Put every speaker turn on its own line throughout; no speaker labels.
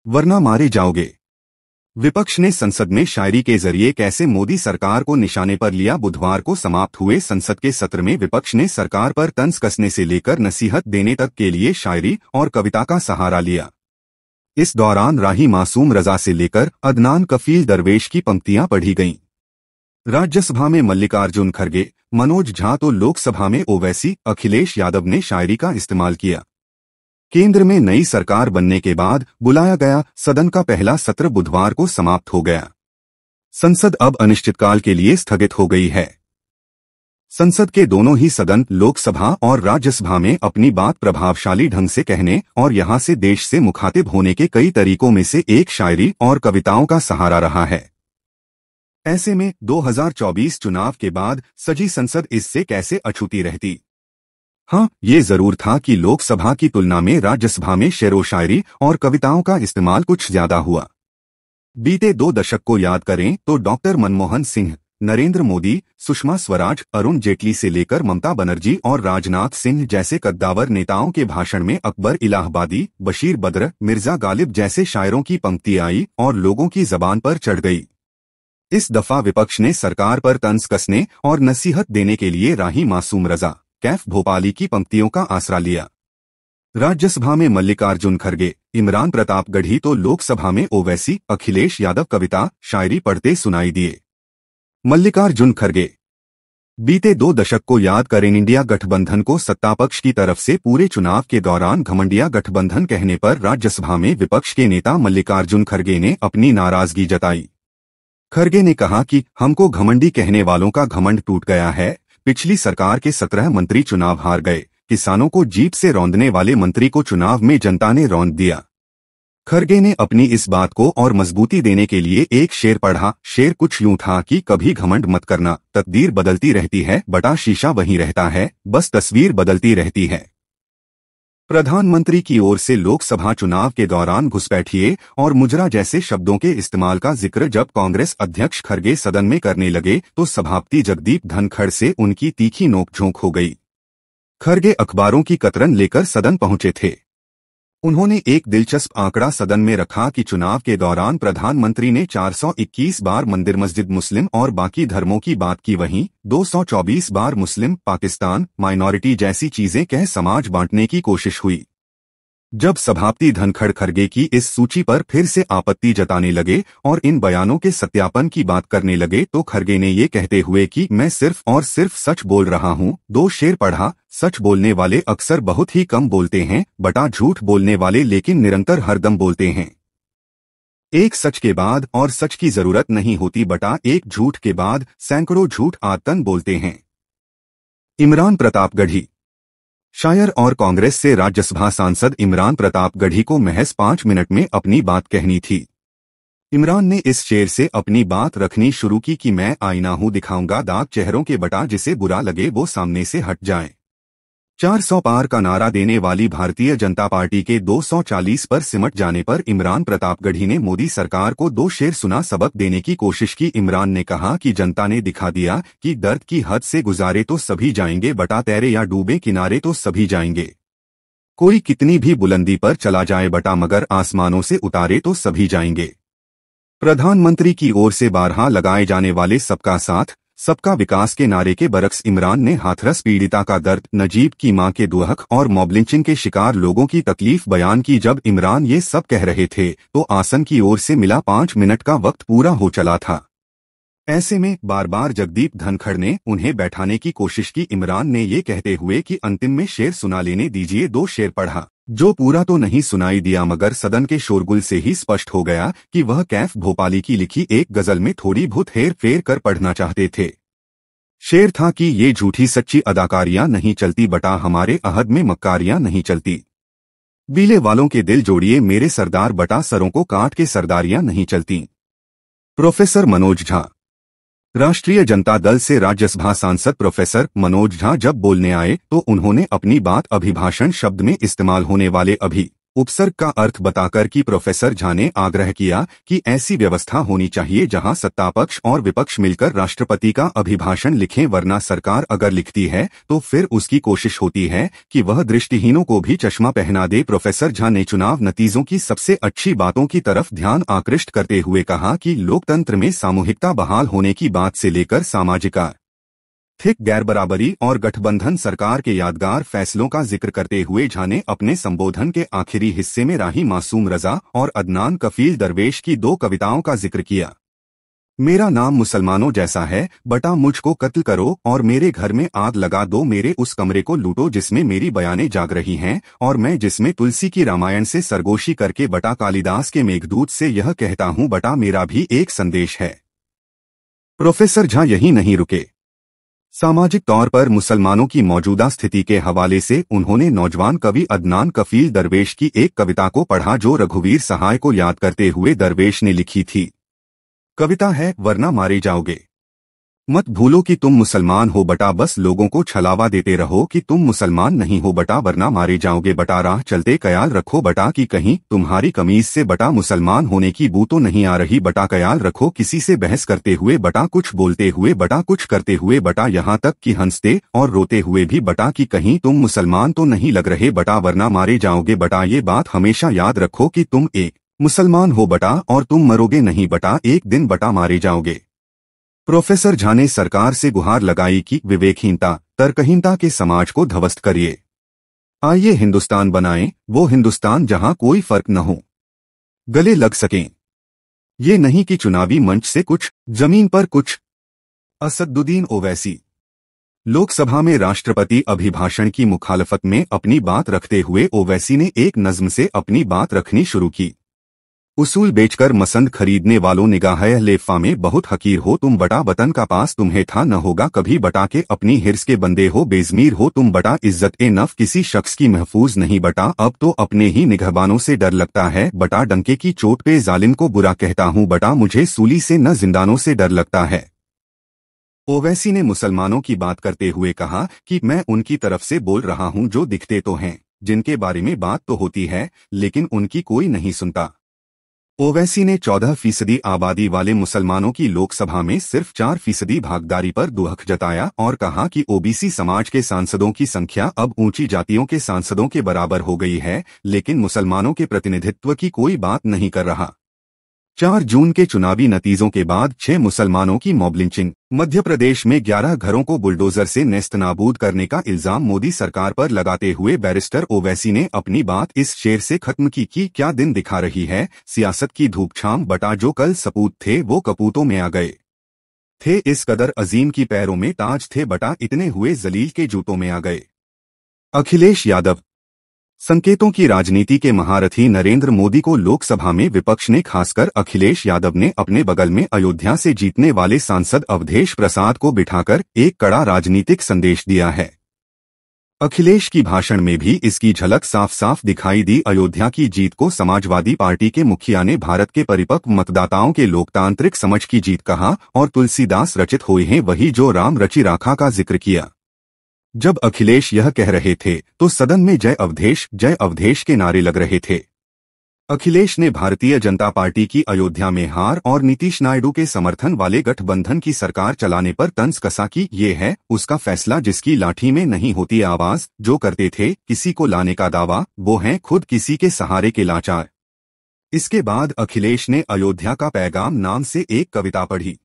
वरना मारे जाओगे। विपक्ष ने संसद में शायरी के जरिए कैसे मोदी सरकार को निशाने पर लिया। बुधवार को समाप्त हुए संसद के सत्र में विपक्ष ने सरकार पर तंज कसने से लेकर नसीहत देने तक के लिए शायरी और कविता का सहारा लिया। इस दौरान राही मासूम रजा से लेकर अदनान कफील दरवेश की पंक्तियां पढ़ी गईं। राज्यसभा में मल्लिकार्जुन खड़गे, मनोज झा तो लोकसभा में ओवैसी, अखिलेश यादव ने शायरी का इस्तेमाल किया। केंद्र में नई सरकार बनने के बाद बुलाया गया सदन का पहला सत्र बुधवार को समाप्त हो गया। संसद अब अनिश्चितकाल के लिए स्थगित हो गई है। संसद के दोनों ही सदन लोकसभा और राज्यसभा में अपनी बात प्रभावशाली ढंग से कहने और यहां से देश से मुखातिब होने के कई तरीकों में से एक शायरी और कविताओं का सहारा रहा है। ऐसे में 2024 चुनाव के बाद सजी संसद इससे कैसे अछूती रहती। हाँ, ये जरूर था कि लोकसभा की तुलना में राज्यसभा में शेरो शायरी और कविताओं का इस्तेमाल कुछ ज्यादा हुआ। बीते 2 दशक को याद करें तो डॉक्टर मनमोहन सिंह, नरेंद्र मोदी, सुषमा स्वराज, अरुण जेटली से लेकर ममता बनर्जी और राजनाथ सिंह जैसे कद्दावर नेताओं के भाषण में अकबर इलाहाबादी, बशीर बद्र, मिर्जा गालिब जैसे शायरों की पंक्ति आई और लोगों की जबान पर चढ़ गई। इस दफा विपक्ष ने सरकार पर तंज कसने और नसीहत देने के लिए राही मासूम रजा, कैफ भोपाली की पंक्तियों का आसरा लिया। राज्यसभा में मल्लिकार्जुन खड़गे, इमरान प्रताप गढ़ी तो लोकसभा में ओवैसी, अखिलेश यादव कविता शायरी पढ़ते सुनाई दिए। मल्लिकार्जुन खड़गे, बीते 2 दशक को याद करें। इंडिया गठबंधन को सत्तापक्ष की तरफ से पूरे चुनाव के दौरान घमंडिया गठबंधन कहने पर राज्यसभा में विपक्ष के नेता मल्लिकार्जुन खड़गे ने अपनी नाराजगी जताई। खड़गे ने कहा कि हमको घमंडी कहने वालों का घमंड टूट गया है। पिछली सरकार के 17 मंत्री चुनाव हार गए। किसानों को जीप से रौंदने वाले मंत्री को चुनाव में जनता ने रौंद दिया। खड़गे ने अपनी इस बात को और मजबूती देने के लिए एक शेर पढ़ा। शेर कुछ यूं था कि कभी घमंड मत करना, तकदीर बदलती रहती है, बटा शीशा वहीं रहता है, बस तस्वीर बदलती रहती है। प्रधानमंत्री की ओर से लोकसभा चुनाव के दौरान घुसपैठिए और मुजरा जैसे शब्दों के इस्तेमाल का जिक्र जब कांग्रेस अध्यक्ष खड़गे सदन में करने लगे तो सभापति जगदीप धनखड़ से उनकी तीखी नोकझोंक हो गई। खड़गे अखबारों की कतरन लेकर सदन पहुंचे थे। उन्होंने एक दिलचस्प आंकड़ा सदन में रखा कि चुनाव के दौरान प्रधानमंत्री ने 421 बार मंदिर मस्जिद मुस्लिम और बाकी धर्मों की बात की, वहीं 224 बार मुस्लिम, पाकिस्तान, माइनॉरिटी जैसी चीजें कह समाज बांटने की कोशिश हुई। जब सभापति धनखड़ खड़गे की इस सूची पर फिर से आपत्ति जताने लगे और इन बयानों के सत्यापन की बात करने लगे तो खड़गे ने ये कहते हुए कि मैं सिर्फ और सिर्फ सच बोल रहा हूँ। 2 शेर पढ़ा। सच बोलने वाले अक्सर बहुत ही कम बोलते हैं, बटा झूठ बोलने वाले लेकिन निरंतर हरदम बोलते हैं। एक सच के बाद और सच की जरूरत नहीं होती, बटा एक झूठ के बाद सैकड़ों झूठ आतन बोलते हैं। इमरान प्रताप गढ़ी, शायर और कांग्रेस से राज्यसभा सांसद इमरान प्रताप गढ़ी को महज 5 मिनट में अपनी बात कहनी थी। इमरान ने इस शेर से अपनी बात रखनी शुरू की कि मैं आईना हूं, दिखाऊंगा दाग चेहरों के, बटा जिसे बुरा लगे वो सामने से हट जाए। 400 पार का नारा देने वाली भारतीय जनता पार्टी के 240 पर सिमट जाने पर इमरान प्रताप गढ़ी ने मोदी सरकार को 2 शेर सुना सबक देने की कोशिश की। इमरान ने कहा कि जनता ने दिखा दिया कि दर्द की हद से गुजारे तो सभी जाएंगे, बटा तैरे या डूबे किनारे तो सभी जाएंगे। कोई कितनी भी बुलंदी पर चला जाए, बटा मगर आसमानों से उतारे तो सभी जाएंगे। प्रधानमंत्री की ओर से बारहा लगाए जाने वाले सबका साथ सबका विकास के नारे के बरक्स इमरान ने हाथरस पीड़िता का दर्द, नजीब की मां के दुहक और मॉब लिंचिंग के शिकार लोगों की तकलीफ बयान की। जब इमरान ये सब कह रहे थे तो आसन की ओर से मिला 5 मिनट का वक्त पूरा हो चला था। ऐसे में बार बार जगदीप धनखड़ ने उन्हें बैठाने की कोशिश की। इमरान ने ये कहते हुए कि अंतिम में शेर सुना लेने दीजिए। 2 शेर पढ़ा, जो पूरा तो नहीं सुनाई दिया मगर सदन के शोरगुल से ही स्पष्ट हो गया कि वह कैफ भोपाली की लिखी एक गजल में थोड़ी बहुत हेर फेर कर पढ़ना चाहते थे। शेर था कि ये झूठी सच्ची अदाकारियां नहीं चलती, बटा हमारे अहद में मक्कारियां नहीं चलती। बीले वालों के दिल जोड़िए मेरे सरदार, बटा सरों को काट के सरदारियां नहीं चलती। प्रोफेसर मनोज झा, राष्ट्रीय जनता दल से राज्यसभा सांसद प्रोफेसर मनोज झा जब बोलने आए तो उन्होंने अपनी बात अभिभाषण शब्द में इस्तेमाल होने वाले अभी उपसर्ग का अर्थ बताकर कि प्रोफेसर झा ने आग्रह किया कि ऐसी व्यवस्था होनी चाहिए जहां सत्तापक्ष और विपक्ष मिलकर राष्ट्रपति का अभिभाषण लिखें, वरना सरकार अगर लिखती है तो फिर उसकी कोशिश होती है कि वह दृष्टिहीनों को भी चश्मा पहना दे। प्रोफेसर झा ने चुनाव नतीजों की सबसे अच्छी बातों की तरफ ध्यान आकृष्ट करते हुए कहा कि लोकतंत्र में सामूहिकता बहाल होने की बात से लेकर सामाजिक आर्थिक गैरबराबरी और गठबंधन सरकार के यादगार फैसलों का जिक्र करते हुए झा ने अपने संबोधन के आखिरी हिस्से में राही मासूम रजा और अदनान कफील दरवेश की 2 कविताओं का जिक्र किया। मेरा नाम मुसलमानों जैसा है, बटा मुझको कत्ल करो और मेरे घर में आग लगा दो, मेरे उस कमरे को लूटो जिसमें मेरी बयानें जाग रही हैं और मैं जिसमें तुलसी की रामायण से सरगोशी करके बटा कालिदास के मेघदूत से यह कहता हूं, बटा मेरा भी एक संदेश है। प्रोफेसर झा यहीं नहीं रुके। सामाजिक तौर पर मुसलमानों की मौजूदा स्थिति के हवाले से उन्होंने नौजवान कवि अदनान कफील दरवेश की एक कविता को पढ़ा जो रघुवीर सहाय को याद करते हुए दरवेश ने लिखी थी। कविता है, वरना मारे जाओगे। मत भूलो कि तुम मुसलमान हो बटा, बस लोगों को छलावा देते रहो कि तुम मुसलमान नहीं हो बटा, वरना मारे जाओगे बटा। राह चलते ख्याल रखो बटा कि कहीं तुम्हारी कमीज से बटा मुसलमान होने की बू तो नहीं आ रही बटा। ख्याल रखो किसी से बहस करते हुए बटा, कुछ बोलते हुए बटा, कुछ करते हुए बटा, यहाँ तक कि हंसते और रोते हुए भी बटा कि कहीं तुम मुसलमान तो नहीं लग रहे बटा, वरना मारे जाओगे बटा। ये बात हमेशा याद रखो कि तुम एक मुसलमान हो बटा और तुम मरोगे नहीं बटा, एक दिन बटा मारे जाओगे। प्रोफेसर झा ने सरकार से गुहार लगाई कि विवेकहीनता, तर्कहीनता के समाज को ध्वस्त करिए। आइए हिंदुस्तान बनाएं, वो हिंदुस्तान जहां कोई फर्क न हो, गले लग सकें। ये नहीं कि चुनावी मंच से कुछ, जमीन पर कुछ। असदुद्दीन ओवैसी। लोकसभा में राष्ट्रपति अभिभाषण की मुखालफत में अपनी बात रखते हुए ओवैसी ने एक नज्म से अपनी बात रखनी शुरू की। उसूल बेचकर मसंद खरीदने वालों निगाह लेफा में बहुत हकीर हो तुम बटा, वतन का पास तुम्हें था न होगा कभी बटा के, अपनी हिर्स के बंदे हो बेजमीर हो तुम बटा, इज्जत ए नफ किसी शख्स की महफूज नहीं बटा, अब तो अपने ही निगहबानों से डर लगता है बटा, डंके की चोट पे जालिम को बुरा कहता हूँ बटा, मुझे सूली से न जिंदानों से डर लगता है। ओवैसी ने मुसलमानों की बात करते हुए कहा कि मैं उनकी तरफ से बोल रहा हूँ जो दिखते तो हैं, जिनके बारे में बात तो होती है, लेकिन उनकी कोई नहीं सुनता। ओवैसी ने 14% आबादी वाले मुसलमानों की लोकसभा में सिर्फ 4% भागीदारी पर दुख जताया और कहा कि ओबीसी समाज के सांसदों की संख्या अब ऊंची जातियों के सांसदों के बराबर हो गई है, लेकिन मुसलमानों के प्रतिनिधित्व की कोई बात नहीं कर रहा। 4 जून के चुनावी नतीजों के बाद 6 मुसलमानों की मॉब लिंचिंग। मध्य प्रदेश में 11 घरों को बुलडोजर से नेस्तनाबूद करने का इल्जाम मोदी सरकार पर लगाते हुए बैरिस्टर ओवैसी ने अपनी बात इस शेर से खत्म की कि क्या दिन दिखा रही है सियासत की धूपछांव बटा, जो कल सपूत थे वो कपूतों में आ गए थे, इस कदर अजीम की पैरों में ताज थे बटा, इतने हुए जलील के जूतों में आ गए। अखिलेश यादव। संकेतों की राजनीति के महारथी नरेंद्र मोदी को लोकसभा में विपक्ष ने, खासकर अखिलेश यादव ने अपने बगल में अयोध्या से जीतने वाले सांसद अवधेश प्रसाद को बिठाकर एक कड़ा राजनीतिक संदेश दिया है। अखिलेश की भाषण में भी इसकी झलक साफ साफ दिखाई दी। अयोध्या की जीत को समाजवादी पार्टी के मुखिया ने भारत के परिपक्व मतदाताओं के लोकतांत्रिक समझ की जीत कहा और तुलसीदास रचित हुए हैं वही जो राम रचि राखा का जिक्र किया। जब अखिलेश यह कह रहे थे तो सदन में जय अवधेश के नारे लग रहे थे। अखिलेश ने भारतीय जनता पार्टी की अयोध्या में हार और नीतीश नायडू के समर्थन वाले गठबंधन की सरकार चलाने पर तंज कसा कि ये है उसका फैसला जिसकी लाठी में नहीं होती आवाज, जो करते थे किसी को लाने का दावा, वो हैं खुद किसी के सहारे के लाचार। इसके बाद अखिलेश ने अयोध्या का पैगाम नाम से एक कविता पढ़ी।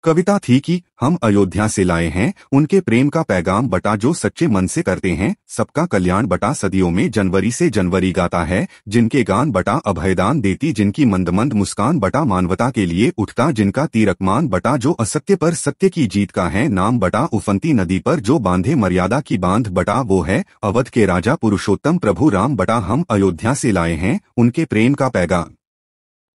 कविता थी कि हम अयोध्या से लाए हैं उनके प्रेम का पैगाम बटा, जो सच्चे मन से करते हैं सबका कल्याण बटा, सदियों में जनवरी से जनवरी गाता है जिनके गान बटा, अभयदान देती जिनकी मंद मुस्कान बटा, मानवता के लिए उठता जिनका तीरकमान बटा, जो असत्य पर सत्य की जीत का है नाम बटा, उफनती नदी पर जो बांधे मर्यादा की बांध बटा, वो है अवध के राजा पुरुषोत्तम प्रभु राम बटा, हम अयोध्या से लाए हैं उनके प्रेम का पैगाम।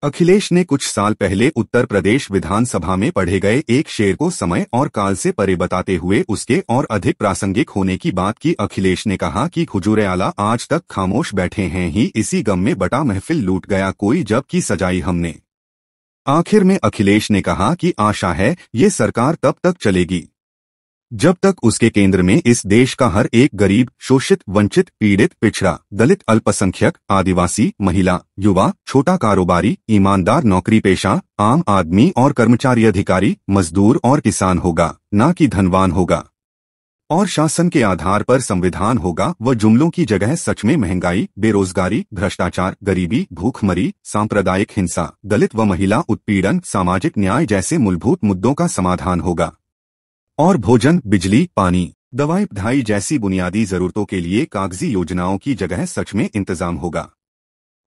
अखिलेश ने कुछ साल पहले उत्तर प्रदेश विधानसभा में पढ़े गए एक शेर को समय और काल से परे बताते हुए उसके और अधिक प्रासंगिक होने की बात की। अखिलेश ने कहा कि हुजूर आला आज तक खामोश बैठे हैं ही इसी गम में बटा, महफिल लूट गया कोई जब की सजाई हमने। आखिर में अखिलेश ने कहा कि आशा है ये सरकार तब तक चलेगी जब तक उसके केंद्र में इस देश का हर एक गरीब, शोषित, वंचित, पीड़ित, पिछड़ा, दलित, अल्पसंख्यक, आदिवासी, महिला, युवा, छोटा कारोबारी, ईमानदार, नौकरी पेशा, आम आदमी और कर्मचारी, अधिकारी, मजदूर और किसान होगा, ना कि धनवान होगा। और शासन के आधार पर संविधान होगा, वह जुमलों की जगह सच में महंगाई, बेरोजगारी, भ्रष्टाचार, गरीबी, भूखमरी, सांप्रदायिक हिंसा, दलित व महिला उत्पीड़न, सामाजिक न्याय जैसे मूलभूत मुद्दों का समाधान होगा। और भोजन, बिजली, पानी, दवाई, पढ़ाई जैसी बुनियादी जरूरतों के लिए कागजी योजनाओं की जगह सच में इंतजाम होगा।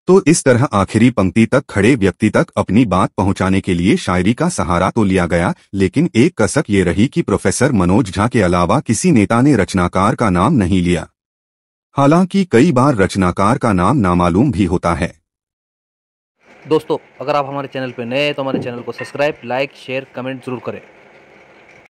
तो इस तरह आखिरी पंक्ति तक खड़े व्यक्ति तक अपनी बात पहुंचाने के लिए शायरी का सहारा तो लिया गया, लेकिन एक कसक ये रही कि प्रोफेसर मनोज झा के अलावा किसी नेता ने रचनाकार का नाम नहीं लिया। हालांकि कई बार रचनाकार का नाम नामालूम भी होता है।
दोस्तों, अगर आप हमारे चैनल पर नए हैं तो हमारे चैनल को सब्सक्राइब, लाइक, शेयर, कमेंट जरूर करें।